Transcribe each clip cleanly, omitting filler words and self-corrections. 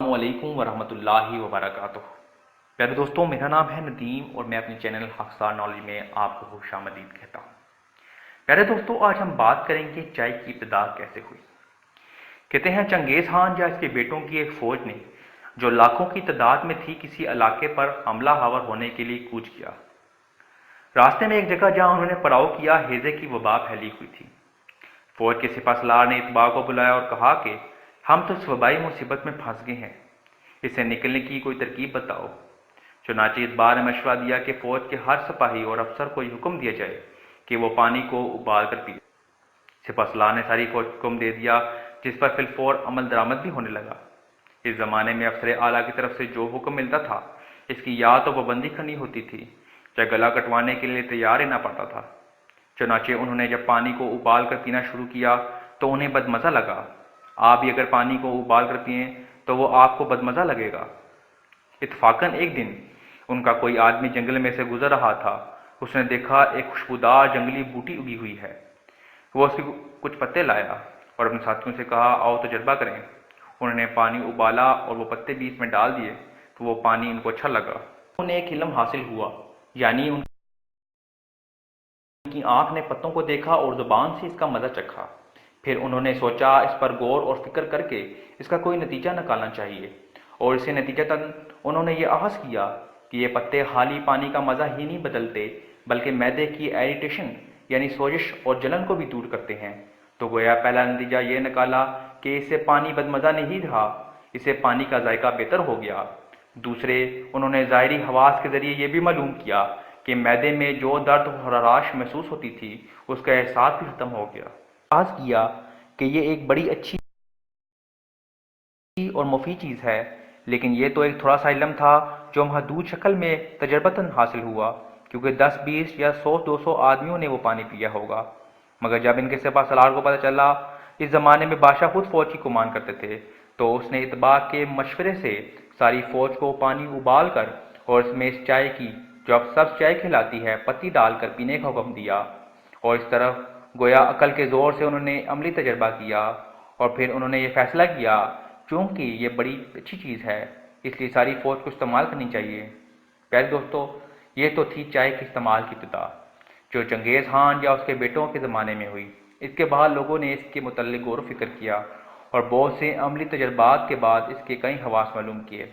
السلام علیکم ورحمۃ اللہ وبرکاتہ۔ پیارے دوستوں، میرا نام ہے ندیم اور میں اپنے چینل حقصار نالج میں آپ کو خوش آمدید کہتا ہوں۔ پیارے دوستوں، آج ہم بات کریں گے چائے کی ابتدا کیسے ہوئی۔ کہتے ہیں چنگیز خان یا اس کے بیٹوں کی ایک فوج نے جو لاکھوں کی تعداد میں تھی کسی علاقے پر حملہ آور ہونے کے لیے کوچ کیا۔ راستے میں ایک جگہ جہاں انہوں نے پڑاؤ کیا ہیضے کی وبا پھیلی ہوئی تھی۔ فوج کے سپہ سالار نے اتباع کو بلایا اور کہا کہ ہم تو اس وبائی مصیبت میں پھنس گئے ہیں، اس سے نکلنے کی کوئی ترکیب بتاؤ۔ چنانچہ اتباع نے مشورہ دیا کہ فوج کے ہر سپاہی اور افسر کو یہ حکم دیا جائے کہ وہ پانی کو ابال کر پیے۔ سپہ سالار نے ساری فوج کو حکم دے دیا، جس پر فی الفور عمل درآمد بھی ہونے لگا۔ اس زمانے میں افسر اعلیٰ کی طرف سے جو حکم ملتا تھا اس کی یا تو پابندی کرنی ہوتی تھی یا گلا کٹوانے کے لیے تیار رہنا پڑتا تھا۔ چنانچہ انہوں نے جب پانی کو ابال کر پینا شروع کیا تو انہیں بدمزہ لگا۔ آپ بھی اگر پانی کو ابال کر پئیں تو وہ آپ کو بدمزہ لگے گا۔ اتفاقاً ایک دن ان کا کوئی آدمی جنگل میں سے گزر رہا تھا۔ اس نے دیکھا ایک خوشبودار جنگلی بوٹی اگی ہوئی ہے۔ وہ اس کے کچھ پتے لایا اور اپنے ساتھیوں سے کہا آؤ تجربہ کریں۔ انہوں نے پانی ابالا اور وہ پتے بھی اس میں ڈال دیے تو وہ پانی ان کو اچھا لگا۔ انہیں ایک علم حاصل ہوا، یعنی ان کی آنکھ نے پتوں کو دیکھا اور زبان سے اس کا مزہ چکھا۔ پھر انہوں نے سوچا اس پر غور اور فکر کر کے اس کا کوئی نتیجہ نکالنا چاہیے، اور اسے نتیجتاً انہوں نے یہ احس کیا کہ یہ پتے خالی پانی کا مزہ ہی نہیں بدلتے بلکہ معدے کی ایریٹیشن یعنی سوزش اور جلن کو بھی دور کرتے ہیں۔ تو گویا پہلا نتیجہ یہ نکالا کہ اس سے پانی بدمزہ نہیں رہا، اس سے پانی کا ذائقہ بہتر ہو گیا۔ دوسرے، انہوں نے ظاہری حواس کے ذریعے یہ بھی معلوم کیا کہ معدے میں جو درد اور خراش محسوس ہوتی تھی اس کا احساس بھی ختم ہو گیا۔ احساس کیا کہ یہ ایک بڑی اچھی اور مفید چیز ہے، لیکن یہ تو ایک تھوڑا سا علم تھا جو محدود شکل میں تجربتاً حاصل ہوا، کیونکہ 10 20 یا 100 200 آدمیوں نے وہ پانی پیا ہوگا۔ مگر جب ان کے سپہ سالار کو پتہ چلا اس زمانے میں بادشاہ خود فوج کی کمان کرتے تھے تو اس نے اتباع کے مشورے سے ساری فوج کو پانی ابال کر اور اس میں اس چائے کی جو اب سبز چائے کہلاتی ہے پتی ڈال کر پینے کا حکم دیا، اور اس طرف گویا عقل کے زور سے انہوں نے عملی تجربہ کیا، اور پھر انہوں نے یہ فیصلہ کیا چونکہ یہ بڑی اچھی چیز ہے اس لیے ساری فوج کو استعمال کرنی چاہیے۔ پیارے دوستو، یہ تو تھی چائے کے استعمال کی ابتدا جو چنگیز خان یا اس کے بیٹوں کے زمانے میں ہوئی۔ اس کے بعد لوگوں نے اس کے متعلق غور و فکر کیا اور بہت سے عملی تجربات کے بعد اس کے کئی خواص معلوم کیے۔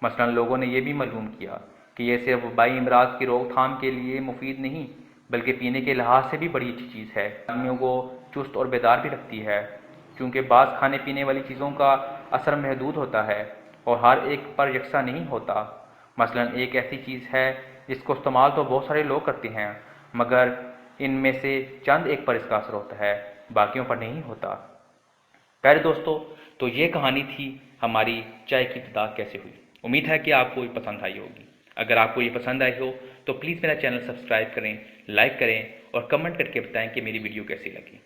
مثلاً لوگوں نے یہ بھی معلوم کیا کہ یہ صرف وبائی امراض کی روک تھام کے لیے مفید نہیں بلکہ پینے کے لحاظ سے بھی بڑی اچھی چیز ہے۔ آدمیوں کو چست اور بیدار بھی رکھتی ہے، کیونکہ بعض کھانے پینے والی چیزوں کا اثر محدود ہوتا ہے اور ہر ایک پر یکساں نہیں ہوتا۔ مثلاً ایک ایسی چیز ہے جس کو استعمال تو بہت سارے لوگ کرتے ہیں مگر ان میں سے چند ایک پر اس کا اثر ہوتا ہے، باقیوں پر نہیں ہوتا۔ پیارے دوستو، تو یہ کہانی تھی ہماری چائے کی ابتدا کیسے ہوئی۔ امید ہے کہ آپ کو یہ پسند آئی ہوگی۔ اگر آپ کو یہ پسند آئی ہو تو پلیز میرا چینل سبسکرائب کریں، لائک کریں اور کمنٹ کر کے بتائیں کہ میری ویڈیو کیسی لگی۔